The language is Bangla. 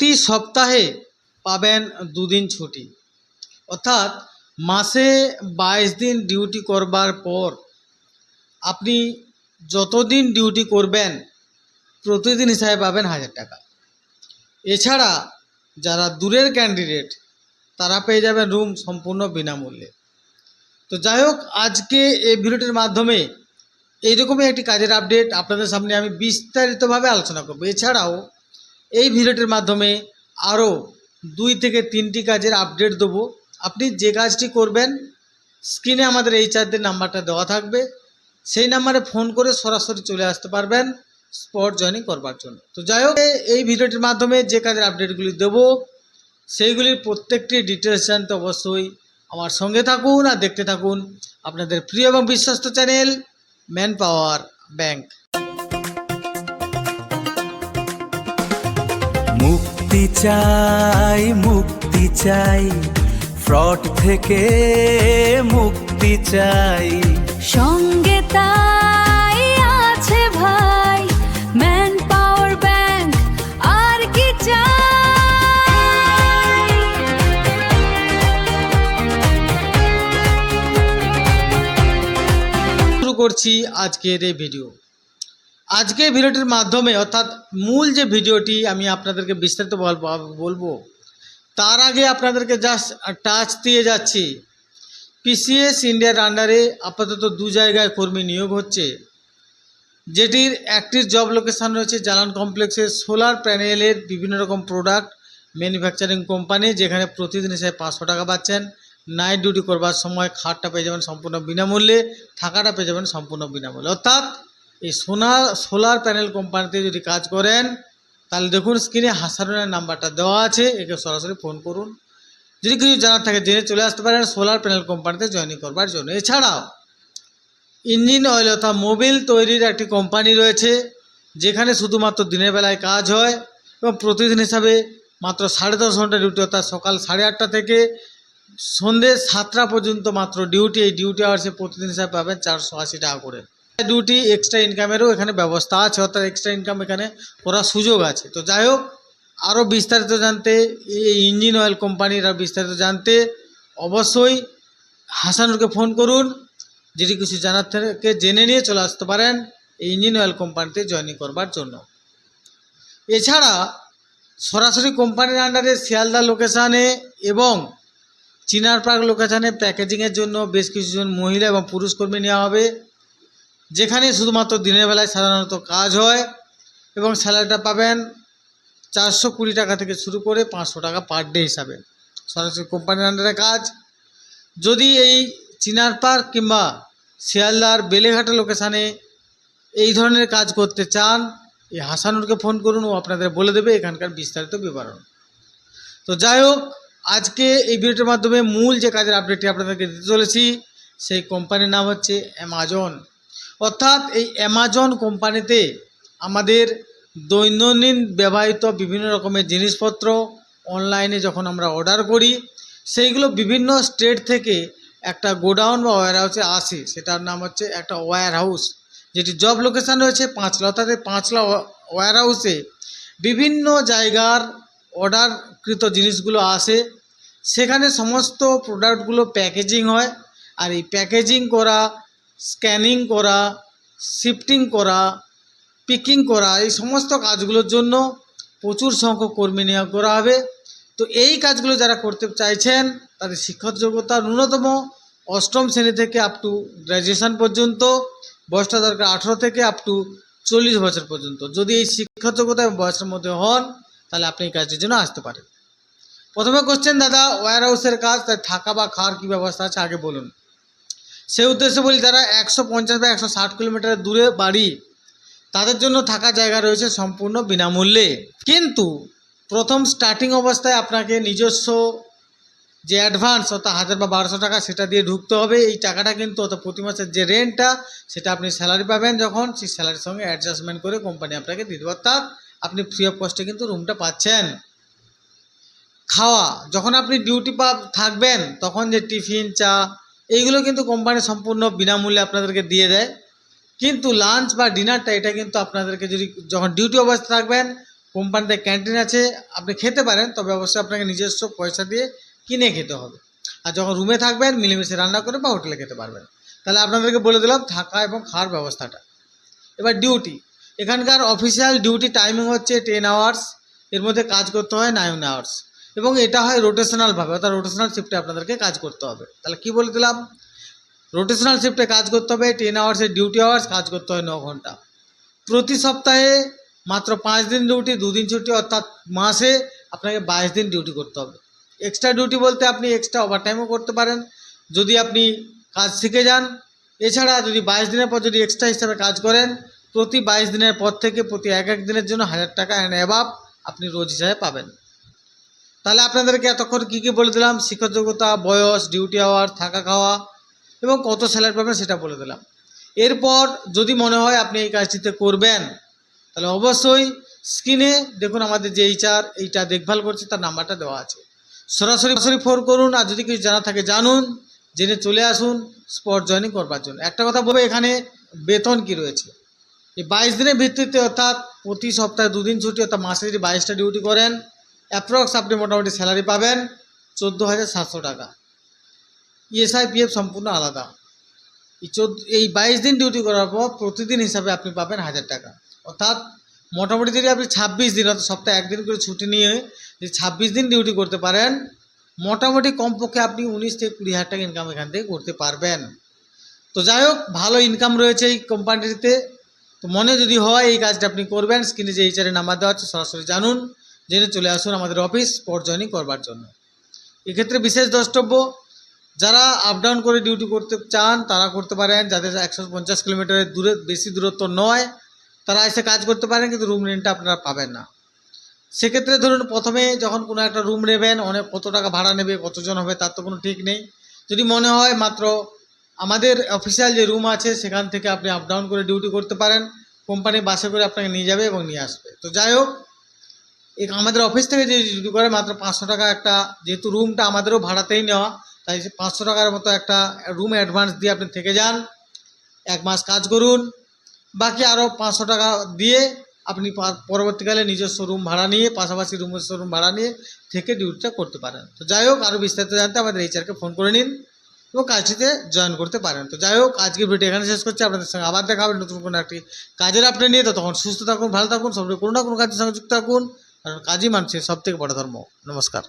প্রতি সপ্তাহে পাবেন 2 দিন ছুটি, অর্থাৎ মাসে 22 দিন ডিউটি করবার পর আপনি যতদিন ডিউটি করবেন প্রতিদিন হিসাবে পাবেন 1000 টাকা। এছাড়া যারা দূরের ক্যান্ডিডেট তারা পেয়ে যাবেন রুম সম্পূর্ণ বিনামূল্যে। তো যাই হোক, আজকে এই ভিডিওটির মাধ্যমে এইরকমই একটি কাজের আপডেট আপনাদের সামনে আমি বিস্তারিতভাবে আলোচনা করব। এছাড়াও এই ভিডিওটির মাধ্যমে আরও 2 থেকে 3টি কাজের আপডেট দেবো। আপনি যে কাজটি করবেন, স্ক্রিনে আমাদের HR নাম্বারটা দেওয়া থাকবে, সেই নাম্বারে ফোন করে সরাসরি চলে আসতে পারবেন স্পট জয়েনিং করবার জন্য। তো যাই হোক, এই ভিডিওটির মাধ্যমে যে কাজের আপডেটগুলি দেবো সেইগুলির প্রত্যেকটি ডিটেলস জানতে অবশ্যই আমার সঙ্গে থাকুন আর দেখতে থাকুন আপনাদের প্রিয় এবং বিশ্বস্ত চ্যানেল ম্যান পাওয়ার ব্যাংক। মুক্তি চাই ফ্রড থেকে মুক্তি চাই, সঙ্গে তাই আছে ভাই ম্যান পাওয়ার ব্যাংক, আর কি চাই। শুরু করছি আজকের এই ভিডিও। আজকের ভিডিওটির মাধ্যমে অর্থাৎ মূল যে ভিডিওটি আমি আপনাদেরকে বিস্তারিত বলবো, তার আগে আপনাদেরকে জাস্ট টাচ দিয়ে যাচ্ছি। PCS ইন্ডিয়ার আন্ডারে আপাতত 2 জায়গায় কর্মী নিয়োগ হচ্ছে, যেটির একটির জব লোকেশান রয়েছে জালান কমপ্লেক্সের সোলার প্যানেলের বিভিন্ন রকম প্রোডাক্ট ম্যানুফ্যাকচারিং কোম্পানি, যেখানে প্রতিদিন হিসেবে 500 টাকা পাচ্ছেন। নাইট ডিউটি করবার সময় খাটটা পেয়ে যাবেন সম্পূর্ণ বিনামূল্যে, থাকাটা পেয়ে যাবেন সম্পূর্ণ বিনামূল্যে। অর্থাৎ এই সোলার প্যানেল কোম্পানিতে যদি কাজ করেন তাহলে দেখুন স্ক্রিনে হাসানুরের নাম্বারটা দেওয়া আছে, একে সরাসরি ফোন করুন। যদি কিছু জানার থাকে জেনে চলে আসতে পারেন সোলার প্যানেল কোম্পানিতে জয়েনিং করবার জন্য। এছাড়াও ইঞ্জিন অয়েল অর্থাৎ মোবিল তৈরির একটি কোম্পানি রয়েছে, যেখানে শুধুমাত্র দিনের বেলায় কাজ হয় এবং প্রতিদিন হিসাবে মাত্র 10.5 ঘন্টা ডিউটি, অর্থাৎ সকাল 8:30 থেকে সন্ধ্যে 7টা পর্যন্ত মাত্র ডিউটি। এই ডিউটি আওয়ার্সে প্রতিদিন হিসাবে পাবেন 480 টাকা করে। ডিউটি এক্সট্রা ইনকামেরও এখানে ব্যবস্থা আছে, অর্থাৎ এক্সট্রা ইনকাম এখানে করার সুযোগ আছে। তো যাই হোক, আরও বিস্তারিত জানতে এই ইঞ্জিন অয়েল কোম্পানির আর বিস্তারিত জানতে অবশ্যই হাসানুরকে ফোন করুন। যদি কিছু জানার থেকে জেনে নিয়ে চলে আসতে পারেন এই ইঞ্জিন অয়েল কোম্পানিতে জয়েনিং করবার জন্য। এছাড়া সরাসরি কোম্পানির আন্ডারে শিয়ালদা লোকেশানে এবং চিনার পার্ক লোকেশানে প্যাকেজিংয়ের জন্য বেশ কিছুজন মহিলা এবং পুরুষ কর্মী নেওয়া হবে, যেখানে শুধুমাত্র দিনের বেলায় সাধারণত কাজ হয় এবং স্যালারিটা পাবেন 420 টাকা থেকে শুরু করে 500 টাকা পার ডে হিসাবে। সরাসরি কোম্পানির আন্ডারে কাজ। যদি এই চিনার পার্ক কিংবা শিয়ালদার বেলেঘাটা লোকেশানে এই ধরনের কাজ করতে চান, এই হাসানুরকে ফোন করুন, ও আপনাদের বলে দেবে এখানকার বিস্তারিত বিবরণ। তো যাই হোক, আজকে এই ভিডিওটির মাধ্যমে মূল যে কাজের আপডেটটি আপনাদেরকে দিতে চলেছি, সেই কোম্পানির নাম হচ্ছে অ্যামাজন। অর্থাৎ এই অ্যামাজন কোম্পানিতে আমাদের দৈনন্দিন ব্যবহৃত বিভিন্ন রকমের জিনিসপত্র অনলাইনে যখন আমরা অর্ডার করি, সেইগুলো বিভিন্ন স্টেট থেকে একটা গোডাউন বা ওয়্যার হাউসে আসে। সেটার নাম হচ্ছে একটা ওয়্যার হাউস, যেটি জব লোকেশান রয়েছে 5লা। অর্থাৎ এই 5লা ওয়্যার হাউসে বিভিন্ন জায়গার অর্ডারকৃত জিনিসগুলো আসে, সেখানে সমস্ত প্রোডাক্টগুলো প্যাকেজিং হয়। আর এই প্যাকেজিং করা, স্ক্যানিং করা, শিফটিং করা, পিকিং করা, এই সমস্ত কাজগুলোর জন্য প্রচুর সংখ্যক কর্মী নিয়োগ করা হবে। তো এই কাজগুলো যারা করতে চাইছেন তাদের শিক্ষাগত যোগ্যতা ন্যূনতম 8ম শ্রেণী থেকে আপ টু গ্র্যাজুয়েশন পর্যন্ত, বয়সটা দরকার 18 থেকে আপ টু 40 বছর পর্যন্ত। যদি এই শিক্ষাগত যোগ্যতা এবং বয়সের মধ্যে হন তাহলে আপনি এই কাজের জন্য আসতে পারেন। প্রথমে কোশ্চেন, দাদা ওয়্যার হাউসের কাজ, তাই থাকা বা খাওয়ার কী ব্যবস্থা আছে আগে বলুন। সেই উদ্দেশ্যে বলি, যারা 150 বা 160 কিলোমিটার দূরে বাড়ি, তাদের জন্য থাকার জায়গা রয়েছে সম্পূর্ণ বিনামূল্যে। কিন্তু প্রথম স্টার্টিং অবস্থায় আপনাকে নিজস্ব যে অ্যাডভান্স অর্থাৎ 1000 বা 1200 টাকা সেটা দিয়ে ঢুকতে হবে। এই টাকাটা কিন্তু অর্থাৎ প্রতি মাসের যে রেন্টটা সেটা আপনি স্যালারি পাবেন, যখন সেই স্যালারির সঙ্গে অ্যাডজাস্টমেন্ট করে কোম্পানি আপনাকে দিয়ে দেবে। অর্থাৎ আপনি ফ্রি অফ কস্টে কিন্তু রুমটা পাচ্ছেন। খাওয়া, যখন আপনি ডিউটি থাকবেন তখন যে টিফিন, চা, এইগুলো কিন্তু কোম্পানি সম্পূর্ণ বিনামূল্যে আপনাদেরকে দিয়ে দেয়। কিন্তু লাঞ্চ বা ডিনারটা এটা কিন্তু আপনাদেরকে, যদি যখন ডিউটি অবস্থায় থাকবেন কোম্পানিতে ক্যান্টিন আছে, আপনি খেতে পারেন, তবে অবশ্যই আপনাকে নিজস্ব পয়সা দিয়ে কিনে খেতে হবে। আর যখন রুমে থাকবেন মিলেমিশে রান্না করে বা হোটেলে খেতে পারবেন। তাহলে আপনাদেরকে বলে দিলাম থাকা এবং খাওয়ার ব্যবস্থাটা। এবার ডিউটি, এখানকার অফিসিয়াল ডিউটি টাইমিং হচ্ছে 10 আওয়ার্স, এর মধ্যে কাজ করতে হয় 9 আওয়ার্স, এবং এটা হয় রোটেশনালভাবে, অর্থাৎ রোটেশনাল শিফটে আপনাদেরকে কাজ করতে হবে। তাহলে কি বলে দিলাম, রোটেশনাল শিফটে কাজ করতে হবে, 10 আওয়ার্সের ডিউটি আওয়ার্স, কাজ করতে হয় 9 ঘন্টা। প্রতি সপ্তাহে মাত্র 5 দিন ডিউটি, 2 দিন ছুটি, অর্থাৎ মাসে আপনাকে 22 দিন ডিউটি করতে হবে। এক্সট্রা ডিউটি বলতে আপনি এক্সট্রা ওভারটাইমও করতে পারেন যদি আপনি কাজ শিখে যান। এছাড়া যদি 22 দিনের পর যদি এক্সট্রা হিসাবে কাজ করেন, প্রতি 22 দিনের পর থেকে প্রতি এক দিনের জন্য 1000 টাকা অ্যান্ড অ্যাবাভ আপনি রোজ হিসাবে পাবেন। তাহলে আপনাদেরকে এতক্ষণ কী কী বলে দিলাম, শিক্ষাযোগ্যতা, বয়স, ডিউটি আওয়ার, থাকা খাওয়া এবং কত স্যালারি পাবেন সেটা বলে দিলাম। এরপর যদি মনে হয় আপনি এই কাজটিতে করবেন, তাহলে অবশ্যই স্ক্রিনে দেখুন আমাদের যে এইটা দেখভাল করছে তার নাম্বারটা দেওয়া আছে, সরাসরি ফোন করুন। আর যদি কিছু জানা থাকে জানুন, জেনে চলে আসুন স্পট জয়েনিং করবার জন্য। একটা কথা বলবো, এখানে বেতন কি রয়েছে, এই 22 দিনের ভিত্তিতে, অর্থাৎ প্রতি সপ্তাহে 2 দিন ছুটি, অর্থাৎ মাসে যদি 22টা ডিউটি করেন, অ্যাপ্রক্স আপনি মোটামুটি স্যালারি পাবেন 14,700 টাকা। ইএসআই পিএফ সম্পূর্ণ আলাদা। এই 22 দিন ডিউটি করার পর প্রতিদিন হিসাবে আপনি পাবেন 1000 টাকা। অর্থাৎ মোটামুটি যদি আপনি 26 দিন, অর্থাৎ সপ্তাহে 1 দিন করে ছুটি নিয়ে যদি 26 দিন ডিউটি করতে পারেন, মোটামুটি কমপক্ষে আপনি 19 থেকে 20,000 টাকা ইনকাম এখান থেকে করতে পারবেন। তো যাই হোক, ভালো ইনকাম রয়েছে এই কোম্পানিটিতে। তো মনে যদি হয় এই কাজটা আপনি করবেন, স্ক্রিনে যে এইচআরের নাম্বার দেওয়া আছে সরাসরি জানুন, জেনে চলে আসুন আমাদের অফিস স্পট জয়েনিং করবার জন্য। এক্ষেত্রে বিশেষ দ্রষ্টব্য, যারা আপ ডাউন করে ডিউটি করতে চান তারা করতে পারেন, যাদের 150 কিলোমিটারের দূরে বেশি দূরত্ব নয় তারা এসে কাজ করতে পারেন, কিন্তু রুম রেন্টটা আপনারা পাবেন না। সেক্ষেত্রে ধরুন প্রথমে যখন কোনো একটা রুম নেবেন, কত টাকা ভাড়া নেবে, কতজন হবে তার তো কোনো ঠিক নেই। যদি মনে হয় মাত্র আমাদের অফিসিয়াল যে রুম আছে সেখান থেকে আপনি আপ ডাউন করে ডিউটি করতে পারেন, কোম্পানি বাসে করে আপনাকে নিয়ে যাবে এবং নিয়ে আসবে। তো যাই হোক, আমাদের অফিস থেকে যে ডিউটি করে মাত্র 500 টাকা একটা, যেহেতু রুমটা আমাদেরও ভাড়াতেই নেওয়া, তাই 500 টাকার মতো একটা রুম অ্যাডভান্স দিয়ে আপনি থেকে যান, 1 মাস কাজ করুন, বাকি আরও 500 টাকা দিয়ে আপনি পরবর্তীকালে নিজস্ব রুম ভাড়া নিয়ে, পাশাপাশি রুম ভাড়া নিয়ে থেকে ডিউটিটা করতে পারেন। তো যাই হোক, আরও বিস্তারিত জানতে আমাদের এইচআরকে ফোন করে নিন এবং কাজটিতে জয়েন করতে পারেন। তো যাই হোক, আজকে ভিডিও এখানে শেষ করছি। আপনাদের সঙ্গে আবার দেখা হবে নতুন কোনো একটি কাজের আপডেট নিয়ে। তো তখন সুস্থ থাকুন, ভালো থাকুন, সবাই কোনো না কোনো কাজের সঙ্গে যুক্ত থাকুন, কারণ কাজই মানুষের সবথেকে বড় ধর্ম। নমস্কার।